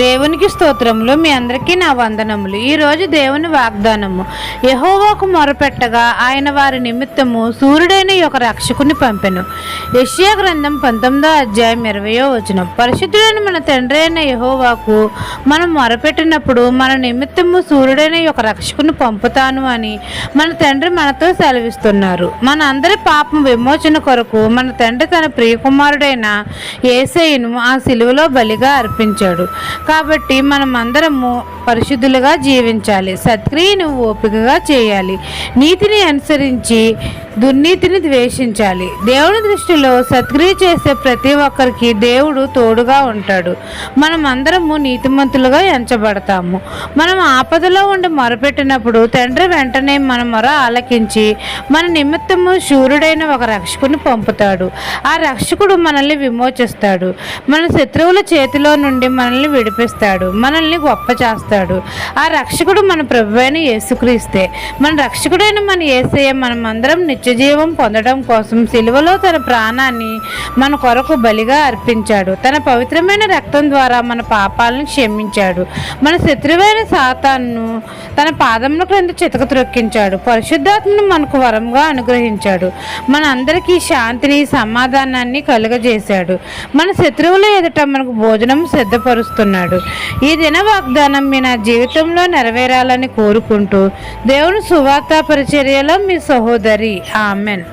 దేవునికి స్తోత్రములు. మీ అందరికీ నా వందనములు. ఈరోజు దేవుని వాగ్దానము. యెహోవాకు మొరపెట్టగా ఆయన వారి నిమిత్తము సూర్యుడైన ఒక రక్షకుని పంపెను. యెషయా గ్రంథం 19వ అధ్యాయం 20వ వచనం. పరిశుద్ధుడైన మన తండ్రి అయిన యెహోవాకు మనం మొరపెట్టినప్పుడు మన నిమిత్తము సూర్యుడైన ఒక రక్షకుని పంపుతాను అని మన తండ్రి మనతో సెలవిస్తున్నారు. మన అందరి పాపం విమోచన కొరకు మన తండ్రి తన ప్రియకుమారుడైన యేసయ్యను ఆ సిలువలో బలిగా అర్పించాడు. కాబట్టి మనం అందరము పరిశుద్ధులుగా జీవించాలి. సత్క్రియను ఓపికగా చేయాలి. నీతిని అనుసరించి దుర్నీతిని ద్వేషించాలి. దేవుని దృష్టిలో సత్క్రియ చేసే ప్రతి ఒక్కరికి దేవుడు తోడుగా ఉంటాడు. మనం అందరము నీతిమంతులుగా ఎంచబడతాము. మనం ఆపదలో ఉండి మొరపెట్టినప్పుడు తండ్రి వెంటనే మన మొర ఆలకించి మన నిమిత్తము శూరుడైన ఒక రక్షకుని పంపుతాడు. ఆ రక్షకుడు మనల్ని విమోచిస్తాడు. మన శత్రువుల చేతిలో నుండి మనల్ని విడిపిస్తాడు. మనల్ని గొప్ప చేస్తాడు. ఆ రక్షకుడు మన ప్రభువైన యేసుక్రీస్తే. మన రక్షకుడైన మన యేసయ్య మనమందరం నిత్యజీవం పొందడం కోసం సిలువలో తన ప్రాణాన్ని మన కొరకు బలిగా అర్పించాడు. తన పవిత్రమైన రక్తం ద్వారా మన పాపాలను క్షమించాడు. మన శత్రువైన సాతాను తన పాదముల క్రింద చితక త్రొక్కించాడు. పరిశుద్ధాత్మను మనకు వరంగా అనుగ్రహించాడు. మన అందరికీ శాంతిని సమాధానాన్ని కలుగజేశాడు. మన శత్రువుల ఎదుట మనకు భోజనం సిద్ధపరుస్తున్నాడు. ఈ దిన వాగ్దానం మీ నా జీవితంలో నెరవేరాలని కోరుకుంటూ దేవుని సువార్త పరిచర్యలో మీ సహోదరి. ఆమెన్.